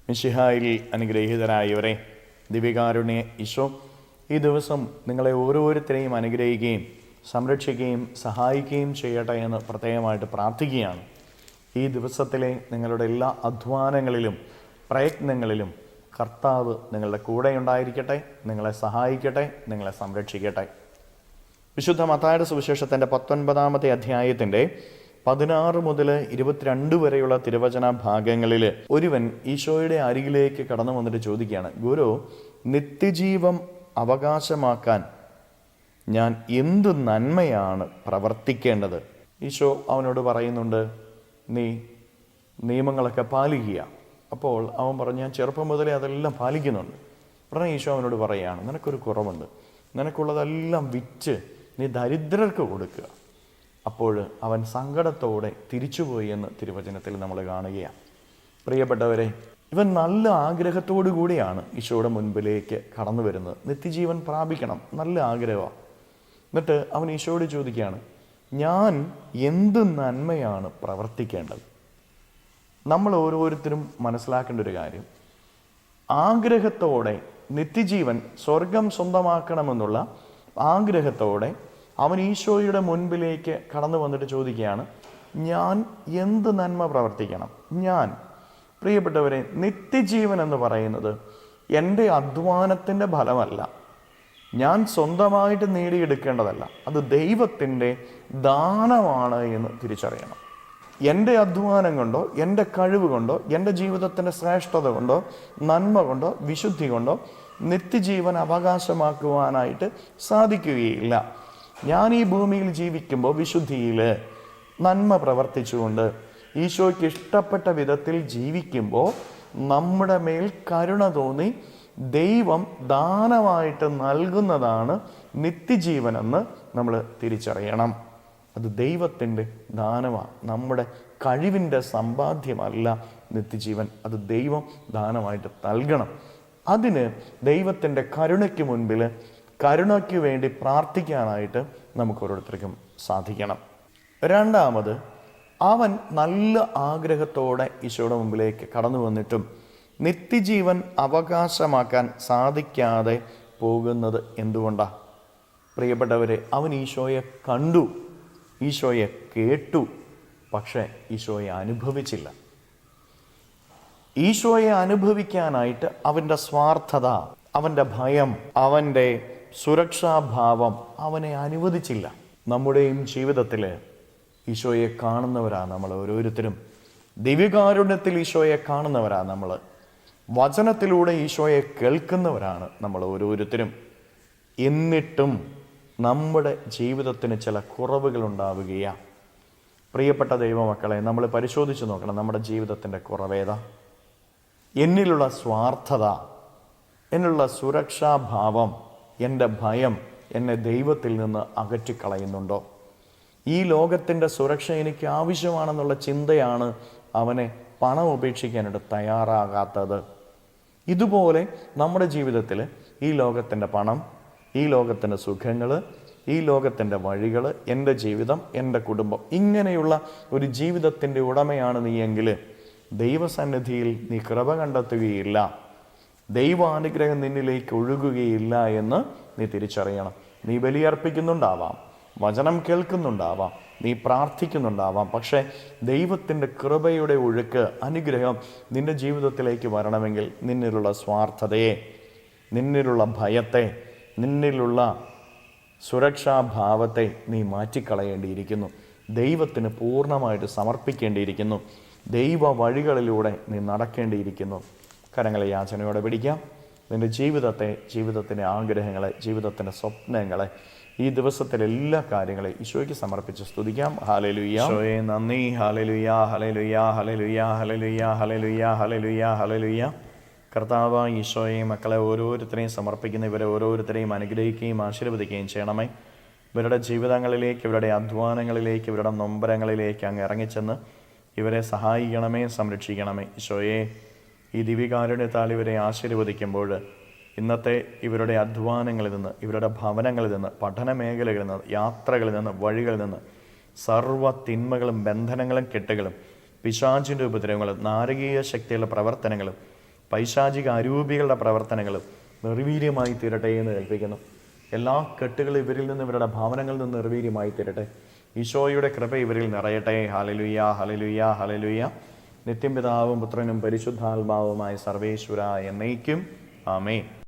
മിശിഹായിൽ അനുഗ്രഹീതരായവരെ, ദിവ്യകാരുണ്യ ഈശോ ഈ ദിവസം നിങ്ങളെ ഓരോരുത്തരെയും അനുഗ്രഹിക്കുകയും സംരക്ഷിക്കുകയും സഹായിക്കുകയും ചെയ്യട്ടെ എന്ന് പ്രത്യേകമായിട്ട് പ്രാർത്ഥിക്കുകയാണ്. ഈ ദിവസത്തിലെ നിങ്ങളുടെ എല്ലാ അധ്വാനങ്ങളിലും പ്രയത്നങ്ങളിലും കർത്താവ് നിങ്ങളുടെ കൂടെ ഉണ്ടായിരിക്കട്ടെ, നിങ്ങളെ സഹായിക്കട്ടെ, നിങ്ങളെ സംരക്ഷിക്കട്ടെ. വിശുദ്ധ മത്തായിയുടെ സുവിശേഷത്തിൻ്റെ 19-ാമത്തെ അധ്യായത്തിൻ്റെ 16 മുതൽ 22 വരെയുള്ള തിരുവചന ഭാഗങ്ങളിൽ ഒരുവൻ ഈശോയുടെ അരികിലേക്ക് കടന്നു വന്നിട്ട് ചോദിക്കുകയാണ്, ഗുരു, നിത്യജീവം അവകാശമാക്കാൻ ഞാൻ എന്ത് നന്മയാണ് പ്രവർത്തിക്കേണ്ടത്? ഈശോ അവനോട് പറയുന്നുണ്ട്, നീ നിയമങ്ങളൊക്കെ പാലിക്കുക. അപ്പോൾ അവൻ പറഞ്ഞു, ഞാൻ ചെറുപ്പം മുതലേ അതെല്ലാം പാലിക്കുന്നുണ്ട്. ഉടനെ ഈശോ അവനോട് പറയുകയാണ്, നിനക്കൊരു കുറവുണ്ട്, നിനക്കുള്ളതെല്ലാം വിറ്റ് നീ ദരിദ്രർക്ക് കൊടുക്കുക. അപ്പോൾ അവൻ സങ്കടത്തോടെ തിരിച്ചുപോയി എന്ന് തിരുവചനത്തിൽ നമ്മൾ കാണുകയാണ്. പ്രിയപ്പെട്ടവരെ, ഇവൻ നല്ല ആഗ്രഹത്തോടു കൂടിയാണ് ഈശോയുടെ മുൻപിലേക്ക് കടന്നു വരുന്നത്. നിത്യജീവൻ പ്രാപിക്കണം, നല്ല ആഗ്രഹമാണ്. എന്നിട്ട് അവൻ ഈശോയോട് ചോദിക്കുകയാണ്, ഞാൻ എന്ത് നന്മയാണ് പ്രവർത്തിക്കേണ്ടത്? നമ്മൾ ഓരോരുത്തരും മനസ്സിലാക്കേണ്ട ഒരു കാര്യം, ആഗ്രഹത്തോടെ നിത്യജീവൻ സ്വർഗം സ്വന്തമാക്കണമെന്നുള്ള ആഗ്രഹത്തോടെ അവൻ ഈശോയുടെ മുൻപിലേക്ക് കടന്നു വന്നിട്ട് ചോദിക്കുകയാണ്, ഞാൻ എന്ത് നന്മ പ്രവർത്തിക്കണം? പ്രിയപ്പെട്ടവരെ, നിത്യജീവൻ എന്ന് പറയുന്നത് എൻ്റെ അധ്വാനത്തിൻ്റെ ഫലമല്ല, ഞാൻ സ്വന്തമായിട്ട് നേടിയെടുക്കേണ്ടതല്ല, അത് ദൈവത്തിൻ്റെ ദാനമാണ് എന്ന് തിരിച്ചറിയണം. എൻ്റെ അധ്വാനം കൊണ്ടോ എൻ്റെ കഴിവ് കൊണ്ടോ എൻ്റെ ജീവിതത്തിൻ്റെ ശ്രേഷ്ഠത കൊണ്ടോ നന്മ കൊണ്ടോ വിശുദ്ധി കൊണ്ടോ നിത്യജീവൻ അവകാശമാക്കുവാനായിട്ട് സാധിക്കുകയില്ല. ഞാൻ ഈ ഭൂമിയിൽ ജീവിക്കുമ്പോൾ വിശുദ്ധിയിൽ നന്മ പ്രവർത്തിച്ചുകൊണ്ട് ഈശോയ്ക്ക് ഇഷ്ടപ്പെട്ട വിധത്തിൽ ജീവിക്കുമ്പോൾ നമ്മുടെ മേൽ കരുണ തോന്നി ദൈവം ദാനമായിട്ട് നൽകുന്നതാണ് നിത്യജീവനെന്ന് നമ്മൾ തിരിച്ചറിയണം. അത് ദൈവത്തിൻ്റെ ദാനമാണ്, നമ്മുടെ കഴിവിൻ്റെ സമ്പാദ്യമല്ല നിത്യജീവൻ. അത് ദൈവം ദാനമായിട്ട് നൽകണം. അതിന് ദൈവത്തിൻ്റെ കരുണയ്ക്ക് മുൻപിൽ കരുണയ്ക്ക് വേണ്ടി പ്രാർത്ഥിക്കാനായിട്ട് നമുക്ക് ഓരോരുത്തർക്കും സാധിക്കണം. രണ്ടാമത്, അവൻ നല്ല ആഗ്രഹത്തോടെ ഈശോയുടെ മുമ്പിലേക്ക് കടന്നു വന്നിട്ടും നിത്യജീവൻ അവകാശമാക്കാൻ സാധിക്കാതെ പോകുന്നത് എന്തുകൊണ്ടാണ്? പ്രിയപ്പെട്ടവരെ, അവൻ ഈശോയെ കണ്ടു, ഈശോയെ കേട്ടു, പക്ഷേ ഈശോയെ അനുഭവിച്ചില്ല. ഈശോയെ അനുഭവിക്കാനായിട്ട് അവൻ്റെ സ്വാർത്ഥത, അവൻ്റെ ഭയം, അവൻ്റെ സുരക്ഷാഭാവം അവനെ അനുവദിച്ചില്ല. നമ്മുടെയും ജീവിതത്തിൽ ഈശോയെ കാണുന്നവരാണ് നമ്മൾ ഓരോരുത്തരും. ദിവ്യകാരുണ്യത്തിൽ ഈശോയെ കാണുന്നവരാണ് നമ്മൾ. വചനത്തിലൂടെ ഈശോയെ കേൾക്കുന്നവരാണ് നമ്മൾ ഓരോരുത്തരും. എന്നിട്ടും നമ്മുടെ ജീവിതത്തിന് ചില കുറവുകൾ ഉണ്ടാവുകയാണ്. പ്രിയപ്പെട്ട ദൈവമക്കളെ, നമ്മൾ പരിശോധിച്ച് നോക്കണം, നമ്മുടെ ജീവിതത്തിൻ്റെ കുറവേതാ? എന്നിലുള്ള സ്വാർത്ഥത, എന്നിലുള്ള സുരക്ഷാഭാവം, എൻ്റെ ഭയം എന്നെ ദൈവത്തിൽ നിന്ന് അകറ്റിക്കളയുന്നുണ്ടോ? ഈ ലോകത്തിൻ്റെ സുരക്ഷ എനിക്ക് ആവശ്യമാണെന്നുള്ള ചിന്തയാണ് അവനെ പണം ഉപേക്ഷിക്കാനായിട്ട് തയ്യാറാകാത്തത്. ഇതുപോലെ നമ്മുടെ ജീവിതത്തിൽ ഈ ലോകത്തിൻ്റെ പണം, ഈ ലോകത്തിൻ്റെ സുഖങ്ങൾ, ഈ ലോകത്തിൻ്റെ വഴികൾ, എൻ്റെ ജീവിതം, എൻ്റെ കുടുംബം, ഇങ്ങനെയുള്ള ഒരു ജീവിതത്തിൻ്റെ ഉടമയാണ് നീയെങ്കിൽ ദൈവസന്നിധിയിൽ നീ കൃപ കണ്ടെത്തുകയില്ല, ദൈവാനുഗ്രഹം നിന്നിലേക്ക് ഒഴുകുകയില്ല എന്ന് നീ തിരിച്ചറിയണം. നീ ബലിയർപ്പിക്കുന്നുണ്ടാവാം, വചനം കേൾക്കുന്നുണ്ടാവാം, നീ പ്രാർത്ഥിക്കുന്നുണ്ടാവാം, പക്ഷേ ദൈവത്തിൻ്റെ കൃപയുടെ ഒഴുക്ക്, അനുഗ്രഹം നിൻ്റെ ജീവിതത്തിലേക്ക് വരണമെങ്കിൽ നിന്നിലുള്ള സ്വാർത്ഥതയെ, നിന്നിലുള്ള ഭയത്തെ, നിന്നിലുള്ള സുരക്ഷാഭാവത്തെ നീ മാറ്റിക്കളയേണ്ടിയിരിക്കുന്നു. ദൈവത്തിന് പൂർണ്ണമായിട്ട് സമർപ്പിക്കേണ്ടിയിരിക്കുന്നു. ദൈവ വഴികളിലൂടെ നീ നടക്കേണ്ടിയിരിക്കുന്നു. കരങ്ങളെ യാചനയോടെ പിടിക്കാം. നിൻ്റെ ജീവിതത്തെ, ജീവിതത്തിൻ്റെ ആഗ്രഹങ്ങളെ, ജീവിതത്തിൻ്റെ സ്വപ്നങ്ങളെ, ഈ ദിവസത്തിലെ എല്ലാ കാര്യങ്ങളെയും ഈശോയ്ക്ക് സമർപ്പിച്ച് സ്തുതിക്കാം. ഹല്ലേലൂയ, ഈശോയെ നന്ദി. Hallelujah, hallelujah, hallelujah, hallelujah, hallelujah, hallelujah, hallelujah. കർത്താവ് ഈശോയെ മക്കളെ ഓരോരുത്തരെയും സമർപ്പിക്കുന്ന ഇവരെ ഓരോരുത്തരെയും അനുഗ്രഹിക്കുകയും ആശീർവദിക്കുകയും ചെയ്യണമേ. ഇവരുടെ ജീവിതങ്ങളിലേക്ക്, ഇവരുടെ അധ്വാനങ്ങളിലേക്ക്, ഇവരുടെ നൊമ്പരങ്ങളിലേക്ക് അങ്ങ് ഇറങ്ങിച്ചെന്ന് ഇവരെ സഹായിക്കണമേ, സംരക്ഷിക്കണമേ. ഈശോയെ, ഈ ദിവ്യകാരുണ്യത്താൽ ഇവരെ ആശീർവദിക്കുമ്പോൾ ഇന്നത്തെ ഇവരുടെ അധ്വാനങ്ങളിൽ നിന്ന്, ഇവരുടെ ഭവനങ്ങളിൽ നിന്ന്, പഠന മേഖലകളിൽ നിന്ന്, യാത്രകളിൽ നിന്ന്, വഴികളിൽ നിന്ന് സർവ്വ തിന്മകളും ബന്ധനങ്ങളും കെട്ടുകളും പിശാചിൻ്റെ ഉപദ്രവങ്ങളും നാരകീയ ശക്തിയുള്ള പ്രവർത്തനങ്ങളും പൈശാചിക അരൂപികളുടെ പ്രവർത്തനങ്ങൾ നിർവീര്യമായി തീരട്ടെ എന്ന് കൽപ്പിക്കുന്നു. എല്ലാ കെട്ടുകളും ഇവരിൽ നിന്ന്, ഇവരുടെ ഭാവനങ്ങളിൽ നിന്ന് നിർവീര്യമായി തീരട്ടെ. ഈശോയുടെ കൃപ ഇവരിൽ നിറയട്ടെ. Hallelujah, hallelujah, hallelujah. നിത്യം പിതാവും പുത്രനും പരിശുദ്ധാത്മാവുമായ സർവേശ്വര എന്നേക്കും ആമേൻ.